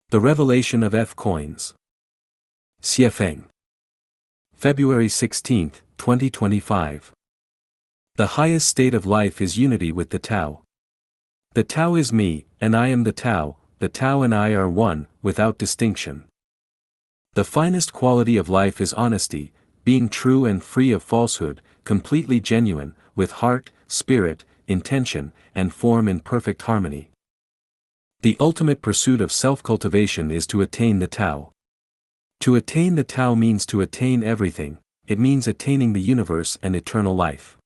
The Revelation of F Coins. Xiefeng. February 16, 2025. The highest state of life is unity with the Tao. The Tao is me, and I am the Tao and I are one, without distinction. The finest quality of life is honesty, being true and free of falsehood, completely genuine, with heart, spirit, intention, and form in perfect harmony. The ultimate pursuit of self-cultivation is to attain the Tao. To attain the Tao means to attain everything, it means attaining the universe and eternal life.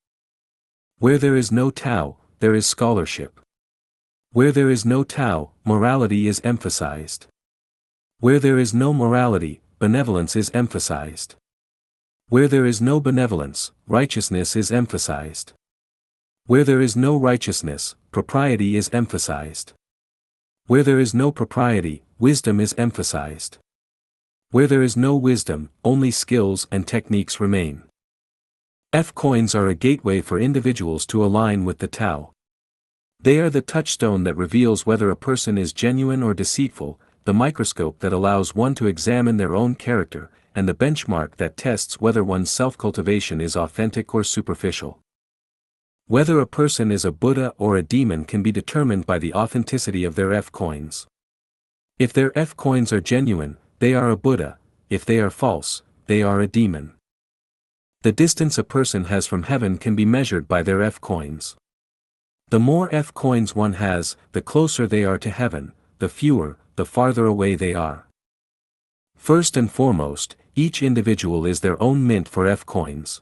Where there is no Tao, there is scholarship. Where there is no Tao, morality is emphasized. Where there is no morality, benevolence is emphasized. Where there is no benevolence, righteousness is emphasized. Where there is no righteousness, propriety is emphasized. Where there is no propriety, wisdom is emphasized. Where there is no wisdom, only skills and techniques remain. F coins are a gateway for individuals to align with the Tao. They are the touchstone that reveals whether a person is genuine or deceitful, the microscope that allows one to examine their own character, and the benchmark that tests whether one's self-cultivation is authentic or superficial. Whether a person is a Buddha or a demon can be determined by the authenticity of their F coins. If their F coins are genuine, they are a Buddha; if they are false, they are a demon. The distance a person has from heaven can be measured by their F coins. The more F coins one has, the closer they are to heaven; the fewer, the farther away they are. First and foremost, each individual is their own mint for F coins.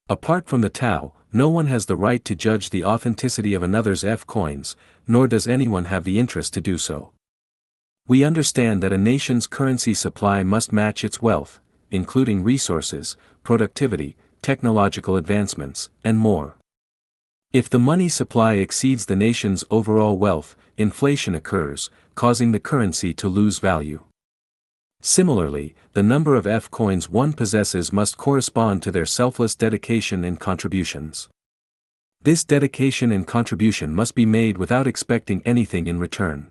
Apart from the Tao, no one has the right to judge the authenticity of another's F coins, nor does anyone have the interest to do so. We understand that a nation's currency supply must match its wealth, including resources, productivity, technological advancements, and more. If the money supply exceeds the nation's overall wealth, inflation occurs, causing the currency to lose value. Similarly, the number of F coins one possesses must correspond to their selfless dedication and contributions. This dedication and contribution must be made without expecting anything in return.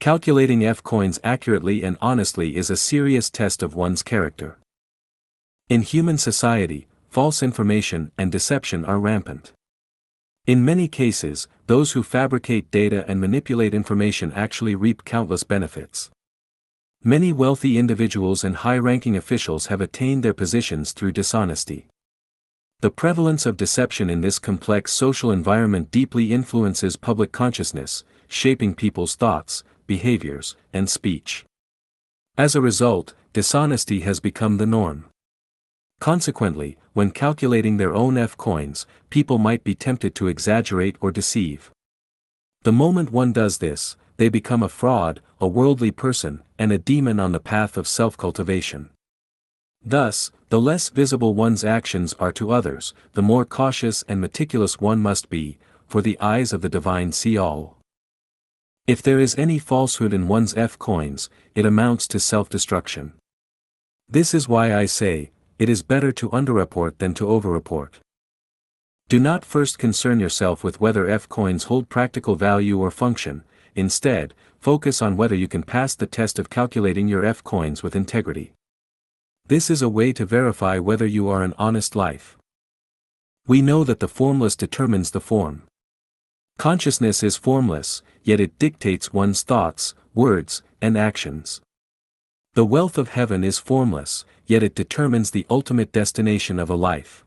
Calculating F coins accurately and honestly is a serious test of one's character. In human society, false information and deception are rampant. In many cases, those who fabricate data and manipulate information actually reap countless benefits. Many wealthy individuals and high-ranking officials have attained their positions through dishonesty. The prevalence of deception in this complex social environment deeply influences public consciousness, shaping people's thoughts, behaviors, and speech. As a result, dishonesty has become the norm. Consequently, when calculating their own F coins, people might be tempted to exaggerate or deceive. The moment one does this, they become a fraud, a worldly person, and a demon on the path of self-cultivation. Thus, the less visible one's actions are to others, the more cautious and meticulous one must be, for the eyes of the divine see all. If there is any falsehood in one's F coins, it amounts to self-destruction. This is why I say, it is better to underreport than to overreport. Do not first concern yourself with whether F coins hold practical value or function. Instead, focus on whether you can pass the test of calculating your F coins with integrity. This is a way to verify whether you are an honest life. We know that the formless determines the form. Consciousness is formless, yet it dictates one's thoughts, words, and actions. The wealth of heaven is formless, yet it determines the ultimate destination of a life.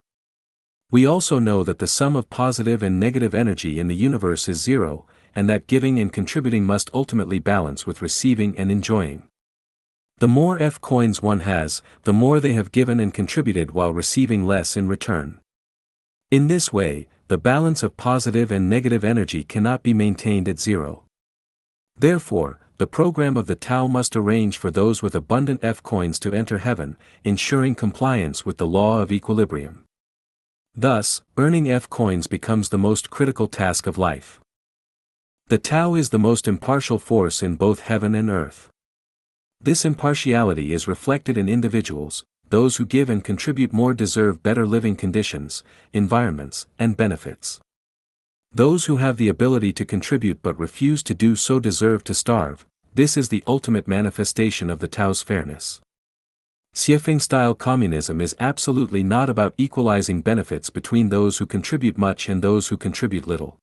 We also know that the sum of positive and negative energy in the universe is zero, and that giving and contributing must ultimately balance with receiving and enjoying. The more F coins one has, the more they have given and contributed while receiving less in return. In this way, the balance of positive and negative energy cannot be maintained at zero. Therefore, the program of the Tao must arrange for those with abundant F coins to enter heaven, ensuring compliance with the law of equilibrium. Thus, earning F coins becomes the most critical task of life. The Tao is the most impartial force in both heaven and earth. This impartiality is reflected in individuals. Those who give and contribute more deserve better living conditions, environments, and benefits. Those who have the ability to contribute but refuse to do so deserve to starve, This is the ultimate manifestation of the Tao's fairness. Xiefeng-style communism is absolutely not about equalizing benefits between those who contribute much and those who contribute little.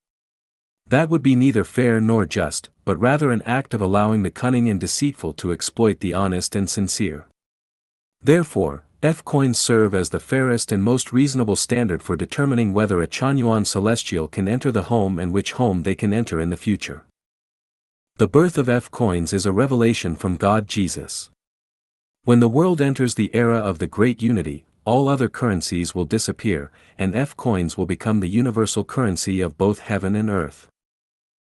That would be neither fair nor just, but rather an act of allowing the cunning and deceitful to exploit the honest and sincere. Therefore, F-coins serve as the fairest and most reasonable standard for determining whether a Chanyuan celestial can enter the home and which home they can enter in the future. The birth of F-coins is a revelation from God Jesus. When the world enters the era of the Great Unity, all other currencies will disappear, and F-coins will become the universal currency of both heaven and earth.